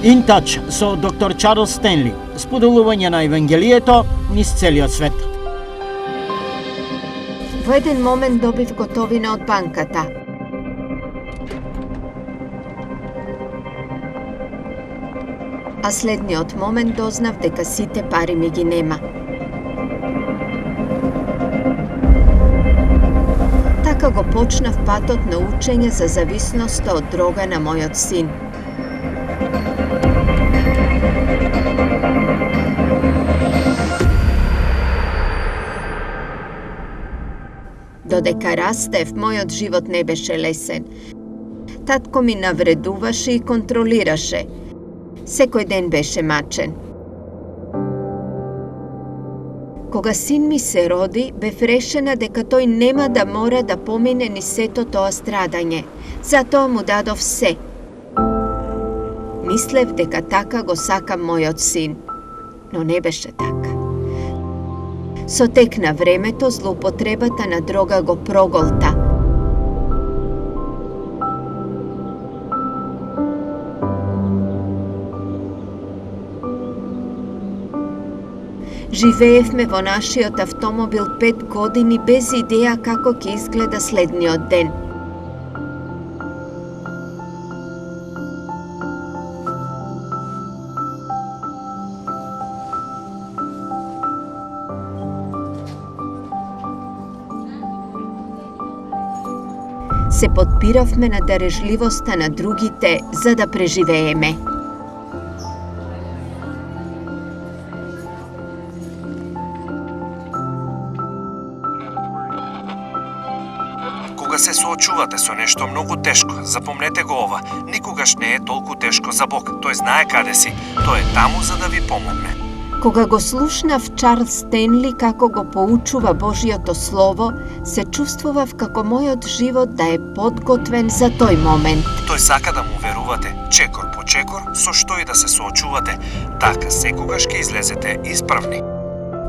In Touch со доктор Чарлс Стенли, споделување на Евангелието низ целиот свет. Во еден момент добив готовина од банката. А следниот момент дознав дека сите пари ми ги нема. Така го почнав патот на учење за зависноста од дрога на мојот син. Додека растев, мојот живот не беше лесен. Татко ми навредуваше и контролираше. Секој ден беше мачен. Кога син ми се роди, бев решена дека тој нема да мора да помине ни сето тоа страдање. Затоа му дадов се. Мислев дека така го сакам мојот син, но не беше така. Со тек на времето, злоупотребата на дрога го проголта. Живеевме во нашиот автомобил 5 години без идеја како ќе изгледа следниот ден. Се подпиравме на дарежливоста на другите за да преживееме. Кога се соочувате со нешто многу тешко, запомнете го ова, никогаш не е толку тешко за Бог. Тој знае каде си, тој е таму за да ви помогне. Кога го слушнав Чарлс Стенли како го поучува Божиото Слово, се чувствував како мојот живот да е подготвен за тој момент. Тој сака да му верувате, чекор по чекор, со што и да се соочувате, така секогаш ќе излезете исправни.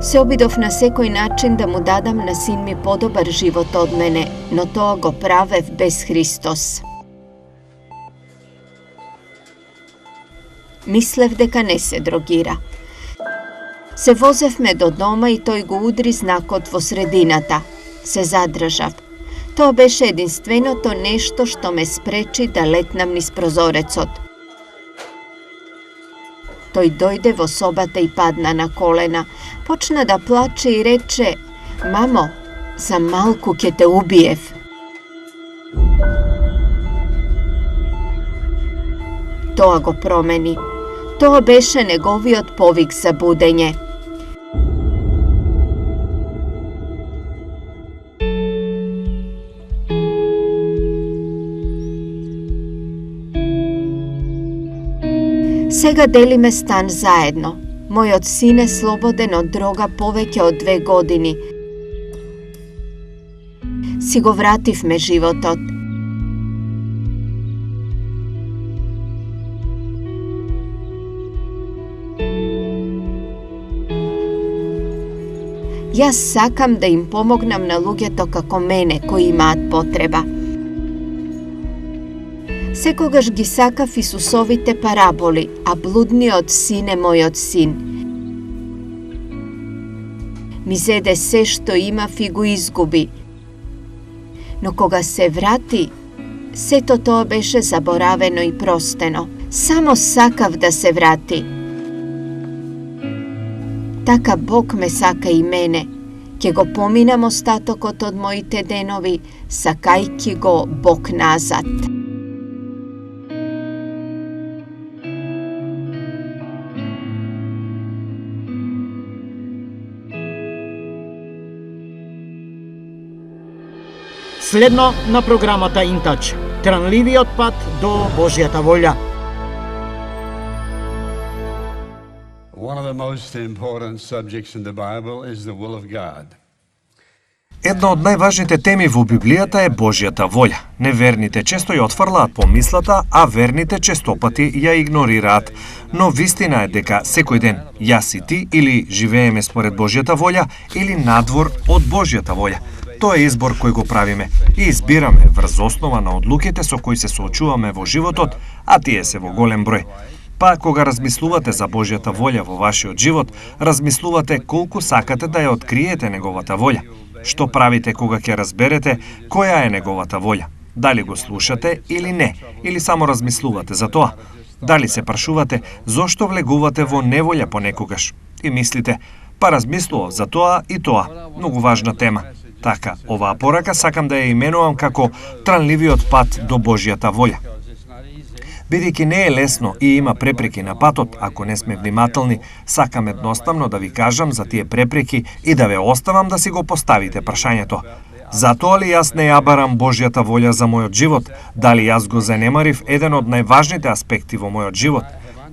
Се обидов на секој начин да му дадам на син ми подобар живот од мене, но тоа го правев без Христос. Мислев дека не се дрогира. Се возевме до дома и тој го удри знакот во средината. Се задржав. Тоа беше единственото нешто што ме спречи да летнам низ прозорецот. Тој дојде во собата и падна на колена. Почна да плаче и рече: "Мамо, за малку ќе те убиев." Тоа го промени. Тоа беше неговиот повик за будење. Сега делиме стан заедно. Мојот син е слободен од дрога повеќе од 2 години. Си го вративме животот. Јас сакам да им помогнам на луѓето како мене, кои имаат потреба. Секогаш ги сакав Исусовите параболи, а блудниот син е мојот син. Ми зеде се што имав и го изгуби. Но кога се врати, сето тоа беше заборавено и простено. Само сакав да се врати. Така Бог ме сака и мене. Ќе го поминам остатокот од моите денови, сакајки го Бог назад. Следно на програмата In Touch, транливиот пат до Божјата волја. One of the most important subjects in the Bible is the will of God. Една од најважните теми во Библијата е Божјата волја. Неверните често ја отфрлаат помислата, а верните честопати ја игнорираат. Но вистина е дека секој ден јас и ти или живееме според Божјата волја или надвор од Божјата волја. Тоа е избор кој го правиме и избираме врз основа на одлуките со кои се соочуваме во животот, а тие се во голем број. Па, кога размислувате за Божјата волја во вашиот живот, размислувате колку сакате да ја откриете неговата волја. Што правите кога ќе разберете која е неговата волја? Дали го слушате или не, или само размислувате за тоа? Дали се прашувате зошто влегувате во неволја понекогаш и мислите, па размислував за тоа и тоа, многу важна тема. Така, оваа порака сакам да ја именувам како транливиот пат до Божјата волја. Бидејќи не е лесно и има препреки на патот, ако не сме внимателни, сакам едноставно да ви кажам за тие препреки и да ве оставам да си го поставите прашањето. Затоа ли јас не ја барам Божјата волја за мојот живот? Дали јас го занемарив еден од најважните аспекти во мојот живот?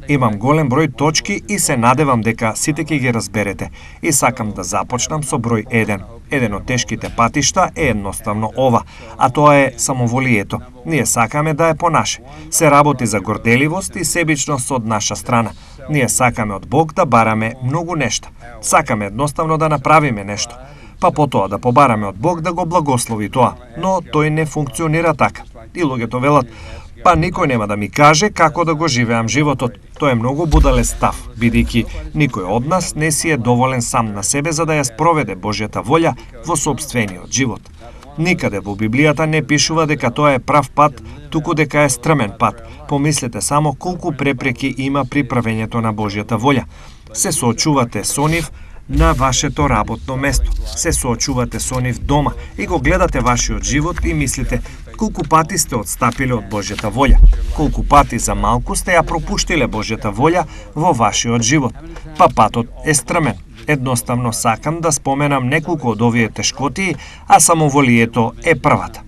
Имам голем број точки и се надевам дека сите ќе ги разберете. И сакам да започнам со број 1. Еден од тешките патишта е едноставно ова, а тоа е самоволието. Ние сакаме да е по наше. Се работи за горделивост и себичност од наша страна. Ние сакаме од Бог да бараме многу нешта. Сакаме едноставно да направиме нешто. Па потоа да побараме од Бог да го благослови тоа. Но тој не функционира така. И луѓето велат, па никој нема да ми каже како да го живеам животот. Тоа е многу будале став, бидејќи никој од нас не си е доволен сам на себе за да ја спроведе Божјата волја во сопствениот живот. Никаде во Библијата не пишува дека тоа е прав пат, туку дека е стрмен пат. Помислете само колку препреки има при правењето на Божјата волја. Се соочувате со нив на вашето работно место. Се соочувате со нив дома и го гледате вашиот живот и мислите колку пати сте отстапиле од Божјата волја. Колку пати за малку сте ја пропуштиле Божјата волја во вашиот живот. Па патот е стрмен. Едноставно сакам да споменам неколку од овие тешкотии, а самоволието е првата.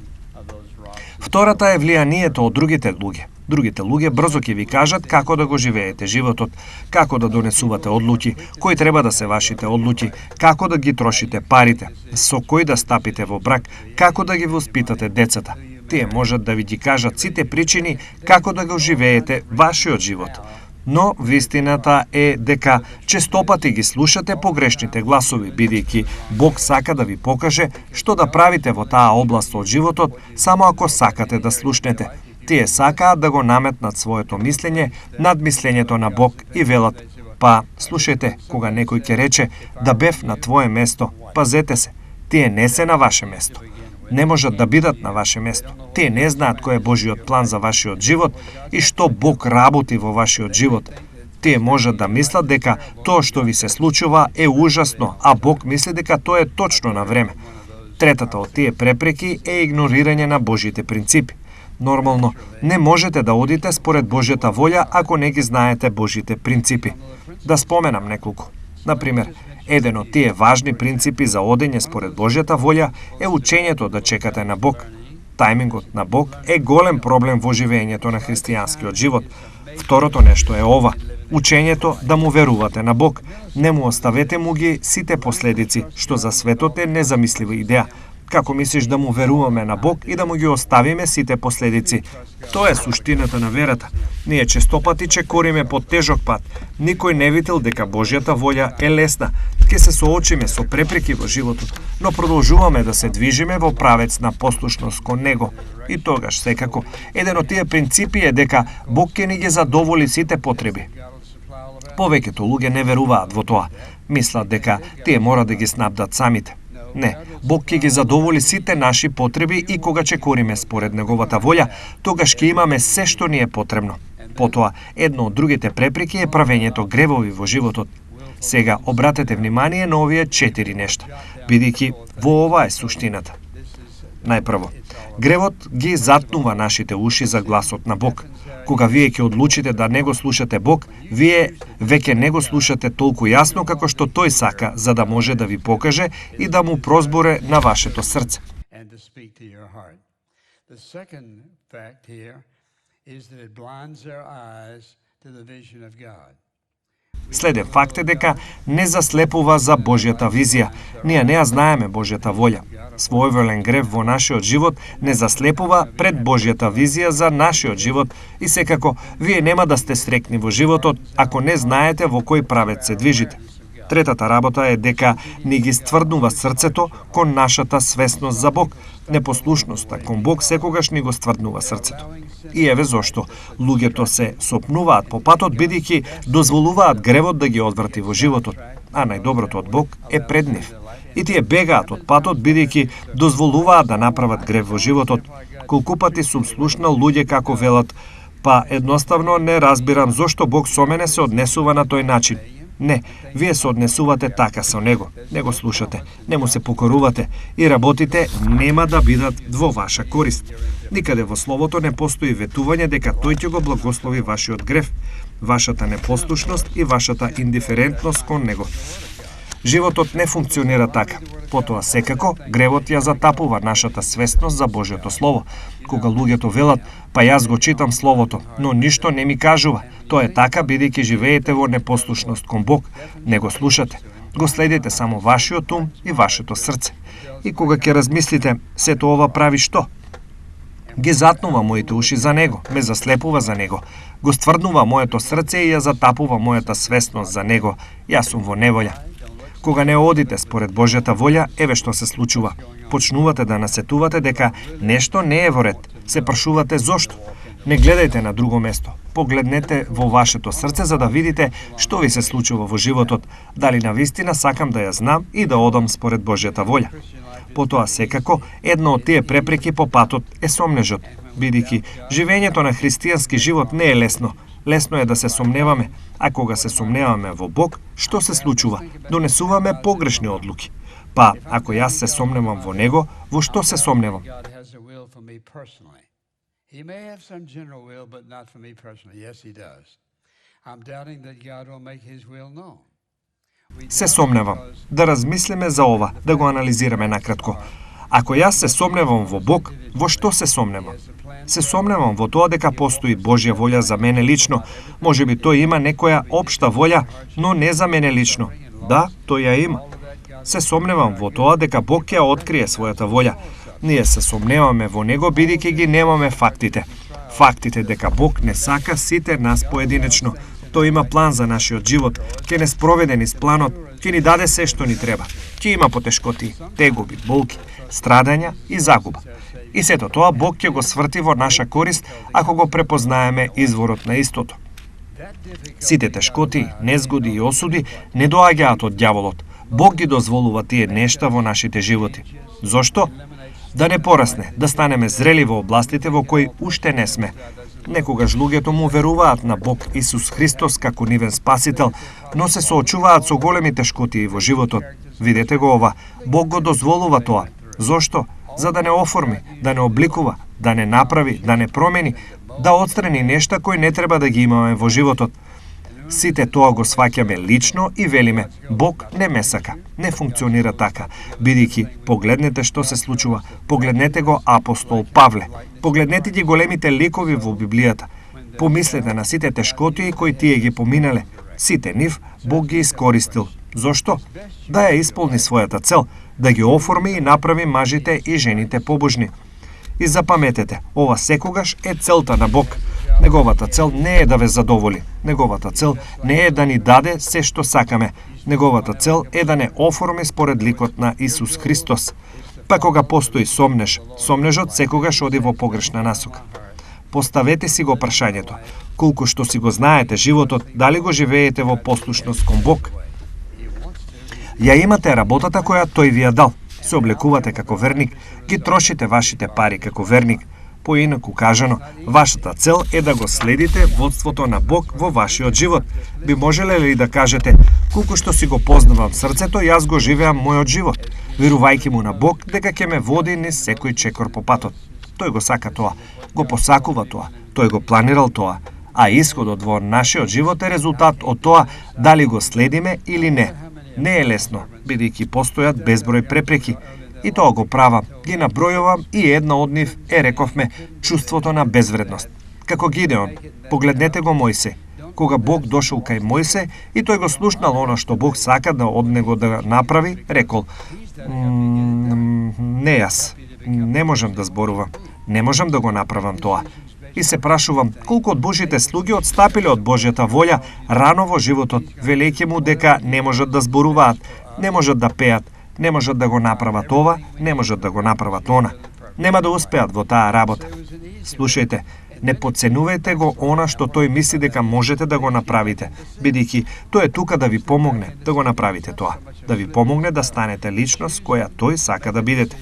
Втората е влијанието од другите луѓе. Другите луѓе брзо ќе ви кажат како да го живеете животот, како да донесувате одлуки, кои треба да се вашите одлуки, како да ги трошите парите, со кој да стапите во брак, како да ги воспитате децата. Тие можат да ви ги кажат сите причини како да го живеете вашиот живот. Но вистината е дека честопати ги слушате погрешните гласови, бидејќи Бог сака да ви покаже што да правите во таа област од животот, само ако сакате да слушнете. Тие сакаат да го наметнат своето мислење над мислењето на Бог и велат, па слушајте, кога некој ќе рече да бев на твое место, пазете се, тие не се на ваше место. Не можат да бидат на ваше место. Тие не знаат кој е Божиот план за вашиот живот и што Бог работи во вашиот живот. Тие можат да мислат дека тоа што ви се случува е ужасно, а Бог мисли дека тоа е точно на време. Третата од тие препреки е игнорирање на Божите принципи. Нормално, не можете да одите според Божјата волја ако не ги знаете Божите принципи. Да споменам неколку. Например, еден од тие важни принципи за одење според Божјата волја е учењето да чекате на Бог. Тајмингот на Бог е голем проблем во живењето на христијанскиот живот. Второто нешто е ова. Учењето да му верувате на Бог. Не му оставете му ги сите последици, што за светот е незамислива идеја. Како мислиш да му веруваме на Бог и да му ги оставиме сите последици? Тоа е суштината на верата. Ние честопати чекориме по тежок пат. Никој не видел дека Божјата волја е лесна. Ке се соочиме со препреки во животот, но продолжуваме да се движиме во правец на послушност кон Него. И тогаш, секако, еден од тие принципи е дека Бог ќе ни ги задоволи сите потреби. Повеќето луѓе не веруваат во тоа. Мислат дека тие мора да ги снабдат самите. Не, Бог ќе ги задоволи сите наши потреби и кога чекориме според Неговата волја, тогаш ќе имаме се што ни е потребно. Потоа, едно од другите препреки е правењето гревови во животот. Сега обратете внимание на овие 4 нешта, бидејќи во ова е суштината. Најпрво, гревот ги затнува нашите уши за гласот на Бог. Кога вие ќе одлучите да не го слушате Бог, вие веќе не го слушате толку јасно како што тој сака, за да може да ви покаже и да му прозборе на вашето срце. Следен факт е дека не заслепува за Божјата визија. Ние не ја знаеме Божјата волја. Своеволен грев во нашиот живот не заслепува пред Божјата визија за нашиот живот и секако вие нема да сте срекни во животот ако не знаете во кој правец се движите. Третата работа е дека ни ги стврднува срцето кон нашата свесност за Бог. Непослушноста кон Бог секогаш ни го стврднува срцето. И еве зошто луѓето се сопнуваат по патот бидејќи дозволуваат гревот да ги одврати во животот, а најдоброто од Бог е пред нив. И тие бегаат од патот бидејќи дозволуваат да направат грев во животот. Колку пати сум слушнал луѓе како велат: па едноставно не разбирам зошто Бог со мене се однесува на тој начин. Не, вие се однесувате така со Него, не го слушате, не му се покорувате и работите нема да бидат во ваша корист. Никаде во Словото не постои ветување дека Тој ќе го благослови вашиот грев, вашата непослушност и вашата индиферентност кон Него. Животот не функционира така. Потоа секако, гревот ја затапува нашата свесност за Божјото Слово. Кога луѓето велат: па јас го читам Словото, но ништо не ми кажува. Тоа е така бидејќи живеете во непослушност кон Бог, не го слушате. Го следите само вашиот ум и вашето срце. И кога ќе размислите: сето ова прави што? Ги затнува моите уши за Него, ме заслепува за Него. Го стврднува моето срце и ја затапува мојата свесност за Него. Јас сум во неволја. Кога не одите според Божјата волја, еве што се случува. Почнувате да насетувате дека нешто не е во ред. Се прашувате зошто. Не гледајте на друго место. Погледнете во вашето срце за да видите што ви се случува во животот, дали навистина сакам да ја знам и да одам според Божјата волја. Потоа секако, една од тие препреки по патот е сомнежот, бидејќи живењето на христијански живот не е лесно. Лесно е да се сомневаме, а кога се сомневаме во Бог, што се случува? Донесуваме погрешни одлуки. Па, ако јас се сомневам во Него, во што се сомневам? He may have some general will, but not for me personally. Yes, he does. I'm doubting that God will make his will known. Се сомневам. Да размислиме за ова, да го анализираме накратко. Ако јас се сомневам во Бог, во што се сомневам? Се сомневам во тоа дека постои Божја волја за мене лично. Можеби тој има некоја општа волја, но не за мене лично. Да, тој ја има. Се сомневам во тоа дека Бог ќе открие својата волја. Ние се сомневаме во Него бидејќи ги немаме фактите. Фактите дека Бог не сака сите нас поединечно. Тој има план за нашиот живот, ќе не спроведе низ планот, ќе ни даде се што ни треба. Ќе има потешкоти, тегоби, болки, страдања и загуба. И сето тоа Бог ќе го сврти во наша корист ако го препознаеме изворот на истото. Сите тешкоти, незгоди и осуди не доаѓаат од ѓаволот. Бог ги дозволува тие нешта во нашите животи. Зошто? Да не порасне, да станеме зрели во областите во кои уште не сме. Некогаш луѓето му веруваат на Бог Исус Христос како нивен спасител, но се соочуваат со големи тешкоти во животот. Видете го ова, Бог го дозволува тоа. Зошто? За да не оформи, да не обликува, да не направи, да не промени, да отстрани нешта кои не треба да ги имаме во животот. Сите тоа го сваќаме лично и велиме: Бог не ме сака, не функционира така, бидејќи погледнете што се случува, погледнете го апостол Павле, погледнете ги големите ликови во Библијата, помислете на сите тешкотии кои тие ги поминале, сите нив Бог ги искористил. Зошто? Да ја исполни својата цел, да ги оформи и направи мажите и жените побожни. И запаметете, ова секогаш е целта на Бог. Неговата цел не е да ве задоволи. Неговата цел не е да ни даде се што сакаме. Неговата цел е да не оформи според ликот на Исус Христос. Па кога постои сомнеж, сомнежот секогаш оди во погрешна насока. Поставете си го прашањето: колку што си го знаете животот, дали го живеете во послушност кон Бог? Ја имате работата која тој ви ја дал. Се облекувате како верник, ги трошите вашите пари како верник. Поинаку кажано, вашата цел е да го следите водството на Бог во вашиот живот. Би можеле ли да кажете: колку што си го познавам срцето, јас го живеам мојот живот, верувајќи му на Бог дека ќе ме води низ секој чекор по патот. Тој го сака тоа, го посакува тоа, тој го планирал тоа, а исходот во нашиот живот е резултат од тоа дали го следиме или не. Не е лесно, бидејќи постојат безброј препреки. И тоа го правам, ги набројувам и една од нив е, рековме, чувството на безвредност. Како Гидеон, погледнете го Мојсе. Кога Бог дошол кај Мојсе и тој го слушнал оно што Бог сака да од него да направи, рекол: не јас, не можам да зборувам, не можам да го направам тоа. И се прашувам, колку од Божите слуги отстапиле од Божјата волја рано во животот, велејќи му дека не можат да зборуваат, не можат да пеат, не можат да го направат ова, не можат да го направат она. Нема да успеат во таа работа. Слушајте, не подценувајте го она што тој мисли дека можете да го направите, бидејќи тој е тука да ви помогне да го направите тоа, да ви помогне да станете личност која тој сака да бидете.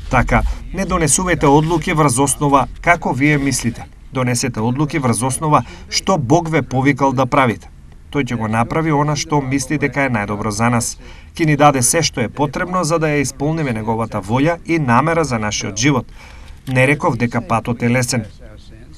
Така, не донесувајте одлуки врз основа како вие мислите. Донесете одлуки врз основа што Бог ве повикал да правите. Тој ќе го направи она што мисли дека е најдобро за нас. Ќе ни даде се што е потребно за да ја исполниме неговата волја и намера за нашиот живот. Не реков дека патот е лесен.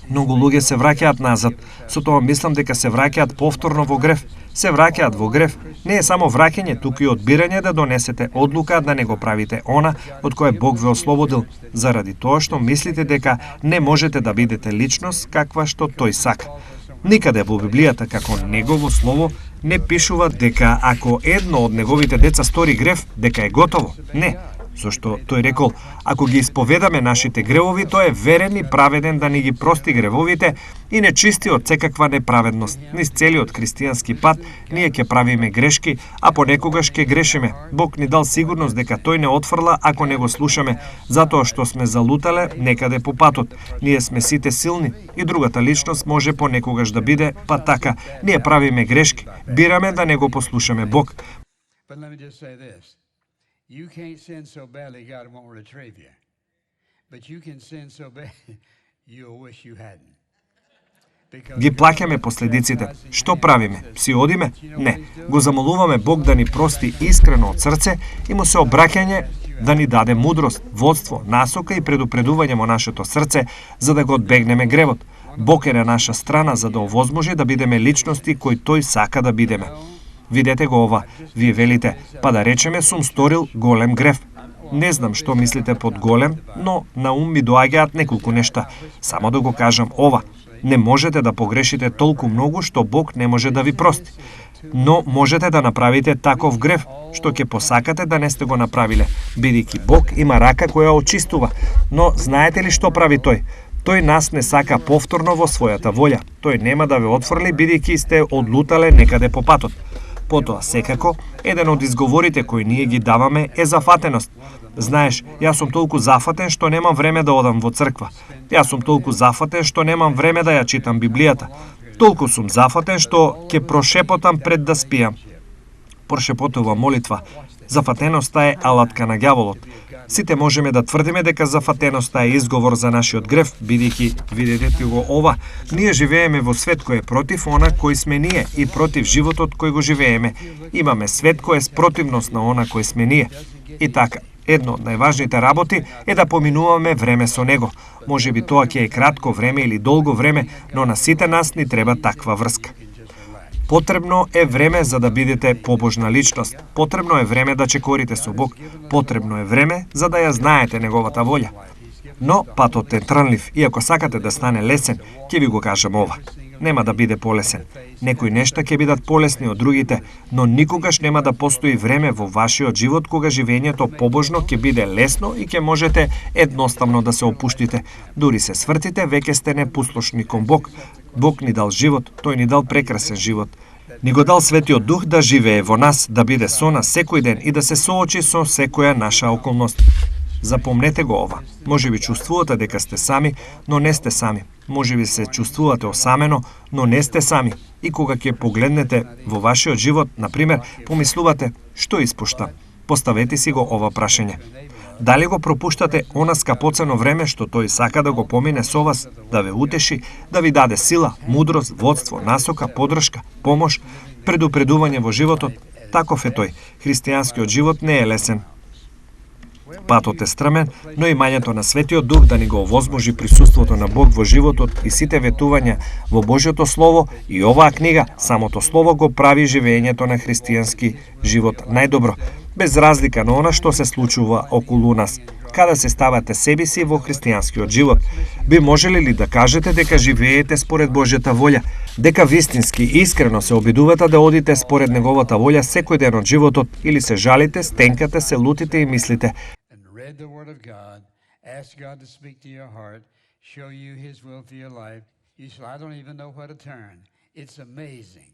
Многу луѓе се враќаат назад, со тоа мислам дека се враќаат повторно во грев. Се враќаат во грев. Не е само враќање, туку и одбирање да донесете одлука да не го правите она од кое Бог ве ослободил, заради тоа што мислите дека не можете да бидете личност каква што тој сака. Никаде во Библијата како негово слово не пишува дека ако едно од неговите деца стори грев, дека е готово. Не. Зошто тој рекол, ако ги исповедаме нашите гревови, тој е верен и праведен да ни ги прости гревовите и не чисти од секаква неправедност. Низ целиот христијански пат ние ќе правиме грешки, а понекогаш ќе грешиме. Бог ни дал сигурност дека тој не отфрла ако не го слушаме, затоа што сме залутале некаде по патот. Ние сме сите силни и другата личност може понекогаш да биде, па така, ние правиме грешки, бираме да не го послушаме Бог. You can't sin so badly God won't retrieve you. But you can sin so bad you'll wish you hadn't. Ги плаќаме последиците. Што правиме? Си одиме? Не. Го замолуваме Бог да ни прости искрено од срце и му се обраќање да ни даде мудрост, водство, насока и предупредување во нашето срце за да го одбегнеме гревот. Бог е на наша страна за да овозможи да бидеме личности кои тој сака да бидеме. Видете го ова, вие велите, па да речеме сум сторил голем грев. Не знам што мислите под голем, но на ум ми доаѓаат неколку нешта. Само да го кажам ова, не можете да погрешите толку многу што Бог не може да ви прости. Но можете да направите таков грев, што ќе посакате да не сте го направиле, бидејќи Бог има рака која очистува. Но знаете ли што прави тој? Тој нас не сака повторно во својата волја. Тој нема да ве отфрли бидејќи сте одлутале некаде по патот. Потоа, секако, еден од изговорите кои ние ги даваме е зафатеност. Знаеш, јас сум толку зафатен што немам време да одам во црква. Јас сум толку зафатен што немам време да ја читам Библијата. Толку сум зафатен што ќе прошепотам пред да спијам. Прошепотува молитва. Зафатеноста е алатка на ѓаволот. Сите можеме да тврдиме дека зафатеноста е изговор за нашиот грев, бидејќи, видете го ова, ние живееме во свет кој е против она кој сме ние и против животот кој го живееме. Имаме свет кој е спротивност на она кој сме ние. И така, едно од најважните работи е да поминуваме време со него. Можеби тоа ќе е кратко време или долго време, но на сите нас ни треба таква врска. Потребно е време за да бидете побожна личност. Потребно е време да чекорите со Бог. Потребно е време за да ја знаете неговата волја. Но патот е трнлив и ако сакате да стане лесен, ќе ви го кажам ова. Нема да биде полесен. Некои нешта ќе бидат полесни од другите, но никогаш нема да постои време во вашиот живот кога живењето побожно ќе биде лесно и ќе можете едноставно да се опуштите. Дури се свртите, веќе сте непуслушни кон Бог. Бог ни дал живот, тој ни дал прекрасен живот. Ни го дал Светиот Дух да живее во нас, да биде со нас секој ден и да се соочи со секоја наша околност. Запомнете го ова. Може би чувствувате дека сте сами, но не сте сами. Може би се чувствувате осамено, но не сте сами. И кога ќе погледнете во вашиот живот, например, помислувате, што испуштам? Поставете си го ова прашање. Дали го пропуштате она скапоцено време што тој сака да го помине со вас, да ве утеши, да ви даде сила, мудрост, водство, насока, подршка, помош, предупредување во животот? Таков е тој. Христијанскиот живот не е лесен. Патот е стрмен, но имањето на Светиот Дух да ни го овозможи присуството на Бог во животот и сите ветувања во Божјото Слово и оваа книга, самото Слово го прави живењето на христијански живот најдобро, без разлика на она што се случува околу нас. Када се ставате себе си во христијанскиот живот, би можеле ли да кажете дека живеете според Божјата волја, дека вистински и искрено се обидувате да одите според неговата волја секој ден од животот, или се жалите, стенкате, се лутите и мислите: show you His will for your life. You say, I don't even know where to turn. It's amazing.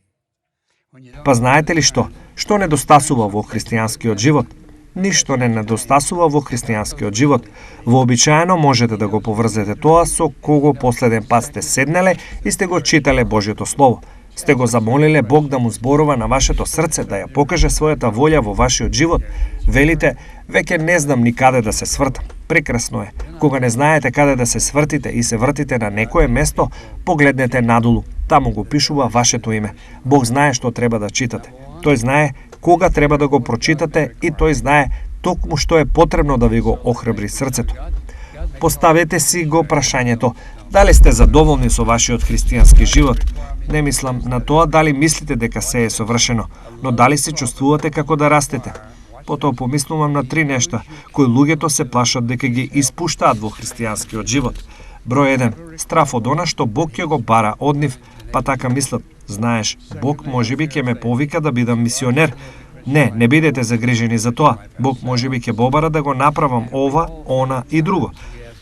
When you don't Па знаете ли што? Што недостасува во христијанскиот живот? Ништо не недостасува во христијанскиот живот. Вообичаено можете да го поврзете тоа со кого последен пат сте седнеле и сте го читале Божјото Слово. Сте го замолиле Бог да му зборува на вашето срце, да ја покаже својата волја во вашиот живот. Велите, веќе не знам ни каде да се свртам. Прекрасно е. Кога не знаете каде да се свртите и се вртите на некое место, погледнете надолу. Таму го пишува вашето име. Бог знае што треба да читате. Тој знае кога треба да го прочитате и тој знае токму што е потребно да ви го охрабри срцето. Поставете си го прашањето, дали сте задоволни со вашиот христијански живот? Не мислам на тоа дали мислите дека се е совршено, но дали се чувствувате како да растете. Потоа помислувам на 3 нешта кои луѓето се плашат дека ги испуштаат во христијанскиот живот. Број 1. Страф од она што Бог ќе го бара од нив, па така мислат, знаеш, Бог можеби ќе ме повика да бидам мисионер. Не бидете загрижени за тоа. Бог можеби ќе побара да го направам ова, она и друго.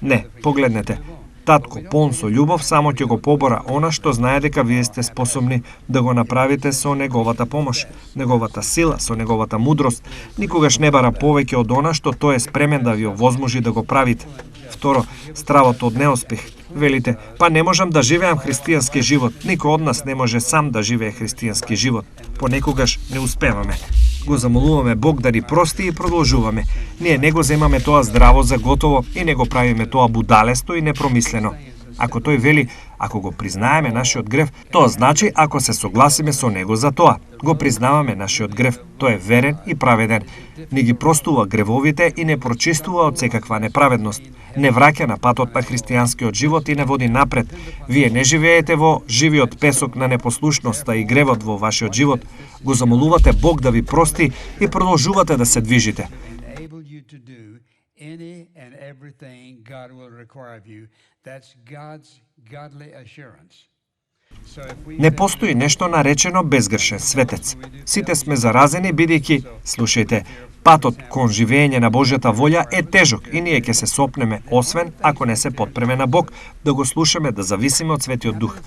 Не, погледнете. Татко, полн со љубов, само ќе го побора она што знае дека вие сте способни да го направите со неговата помош, неговата сила, со неговата мудрост. Никогаш не бара повеќе од она што тој е спремен да ви овозможи да го правите. Второ, стравот од неуспех. Велите, па не можам да живеам христијански живот. Никој од нас не може сам да живее христијански живот. Понекогаш не успеваме. Го замолуваме Бог да ни прости и продолжуваме. Ние не го земаме тоа здраво за готово и не го правиме тоа будалесто и непромислено. Ако тој вели, ако го признаеме нашиот грев, тоа значи ако се согласиме со него за тоа. Го признаваме нашиот грев. Тој е верен и праведен. Ни ги простува гревовите и не прочистува од секаква неправедност. Не враќа на патот на христијанскиот живот и не води напред. Вие не живеете во живиот песок на непослушноста и гревот во вашиот живот. Го замолувате Бог да ви прости и продолжувате да се движите. enable you to do any and everything God will require of you. That's God's godly assurance. So if we Не постои нешто наречено безгрешен светец. Сите сме заразени бидејќи, слушајте, патот кон живење на Божјата волја е тежок и ние ќе се сопнеме, освен ако не се потпреме на Бог, да го слушаме, да зависиме од Светиот Дух.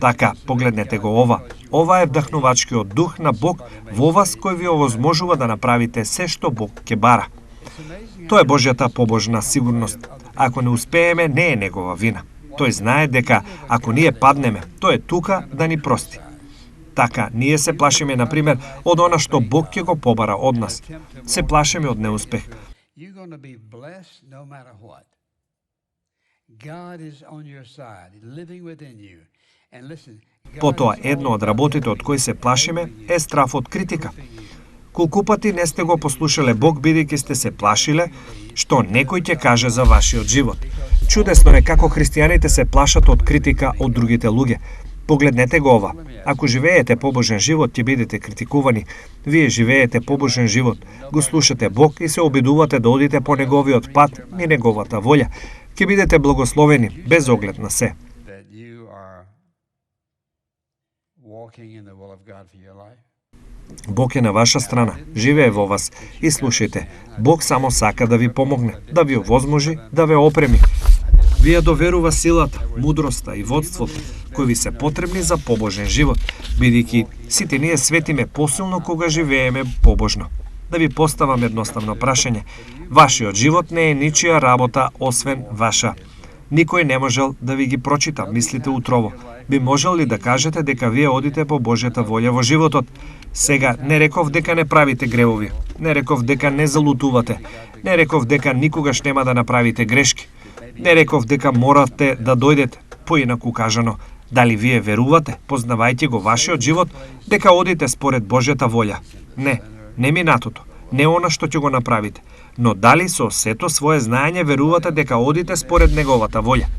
Така, погледнете го ова. Ова е вдахнувачкиот дух на Бог во вас кој ви овозможува да направите се што Бог ќе бара. Тоа е Божјата побожна сигурност. Ако не успееме, не е негова вина. Тој знае дека ако ние паднеме, тој е тука да ни прости. Така, ние се плашиме, например, од она што Бог ќе го побара од нас. Се плашиме од неуспех. you're going to be blessed no matter what. God is on your side, living within you. And listen, God Потоа, is едно од работите од кои се плашиме е страф од критика. Колку пати не сте го послушале Бог бидејќи сте се плашиле што некој ќе каже за вашиот живот. Чудесно е како христијаните се плашат од критика од другите луѓе. Погледнете го ова. Ако живеете побожен живот, ќе бидете критикувани. Вие живеете побожен живот, го слушате Бог и се обидувате да одите по неговиот пат и неговата волја. Ќе бидете благословени без оглед на се. that you are walking in the will of God for your life. Бог е на ваша страна, живее во вас и слушајте. Бог само сака да ви помогне, да ви овозможи, да ве опреми. Вие доверува силата, мудроста и водството кои ви се потребни за побожен живот, бидејќи сите ние светиме посилно кога живееме побожно. Да ви поставам едноставно прашање. Вашиот живот не е ничија работа освен ваша. Никој не можел да ви ги прочита мислите утрово. Би можел ли да кажете дека вие одите по Божјата волја во животот? Сега не реков дека не правите гревови. Не реков дека не залутувате. Не реков дека никогаш нема да направите грешки. Не реков дека морате да дојдете. Поинаку кажано, дали вие верувате, познавајте го вашиот живот, дека одите според Божјата волја? Не минатото, не она што ќе го направите, но дали со сето свое знаење верувате дека одите според неговата волја?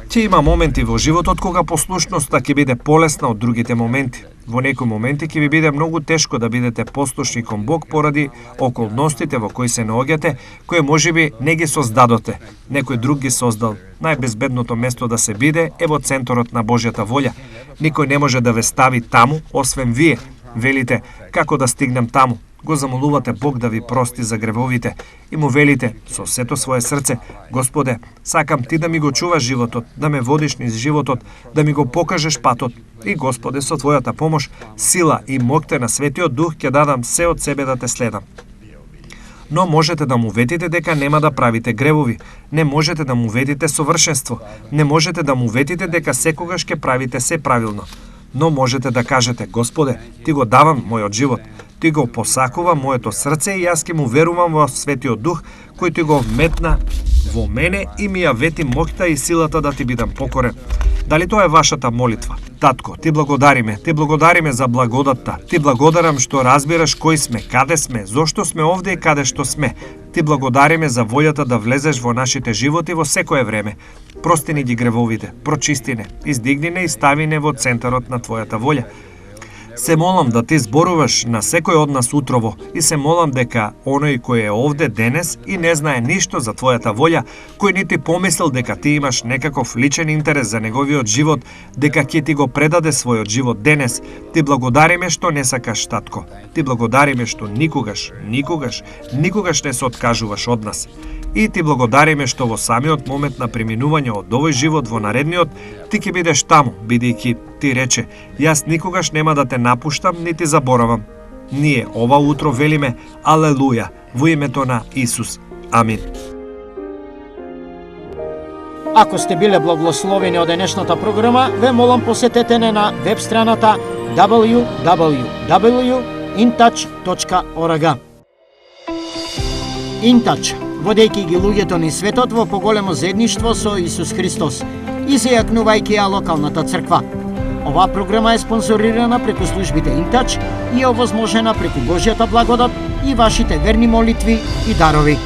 Ќе има моменти во животот кога послушноста ќе биде полесна од другите моменти. Во некои моменти ќе ви биде многу тешко да бидете послушни кон Бог поради околностите во кои се наоѓате, кои можеби не ги создадоте. Некој друг ги создал. Најбезбедното место да се биде е во центарот на Божјата волја. Никој не може да ве стави таму, освен вие. Велите, како да стигнем таму? го замолувате Бог да ви прости за гревовите и му велите со сето свое срце: Господе, сакам ти да ми го чуваш животот, да ме водиш низ животот, да ми го покажеш патот. И Господе, со твојата помош, сила и моќта на Светиот Дух ќе дадам се од себе да те следам. Но можете да му ветите дека нема да правите гревови, не можете да му ветите совршенство, не можете да му ветите дека секогаш ќе правите се правилно. Но можете да кажете: Господе, ти го давам мојот живот, ти го посакува моето срце и јас ќе му верувам во Светиот Дух, кој ти го вметна во мене и ми ја вети моќта и силата да ти бидам покорен. Дали тоа е вашата молитва? Татко, ти благодариме за благодатта. Ти благодарам што разбираш кои сме, каде сме, зошто сме овде и каде што сме. Ти благодариме за волјата да влезеш во нашите животи во секое време. Прости ни ги гревовите, прочисти не, издигни не и стави не во центарот на твојата волја. Се молам да ти зборуваш на секој од нас утрово и се молам дека оној кој е овде денес и не знае ништо за твојата волја, кој нити помислил дека ти имаш некаков личен интерес за неговиот живот, дека ќе ти го предаде својот живот денес, ти благодариме што не сакаш, татко. Ти благодариме што никогаш не се откажуваш од нас. И ти благодариме што во самиот момент на преминување од овој живот во наредниот, ти ќе бидеш таму, бидејќи ти рече: јас никогаш нема да те напуштам нити заборавам. Ние ова утро велиме алелуја во името на Исус. Амин. Ако сте биле благословени од денешната програма, ве молам посетете не на веб страната www.intouch.org. InTouch, водејќи ги луѓето низ светот во поголемо заедништво со Исус Христос и се јакнувајќи ја локалната црква. Оваа програма е спонсорирана преку службите InTouch и е овозможена преку Божјата благодат и вашите верни молитви и дарови.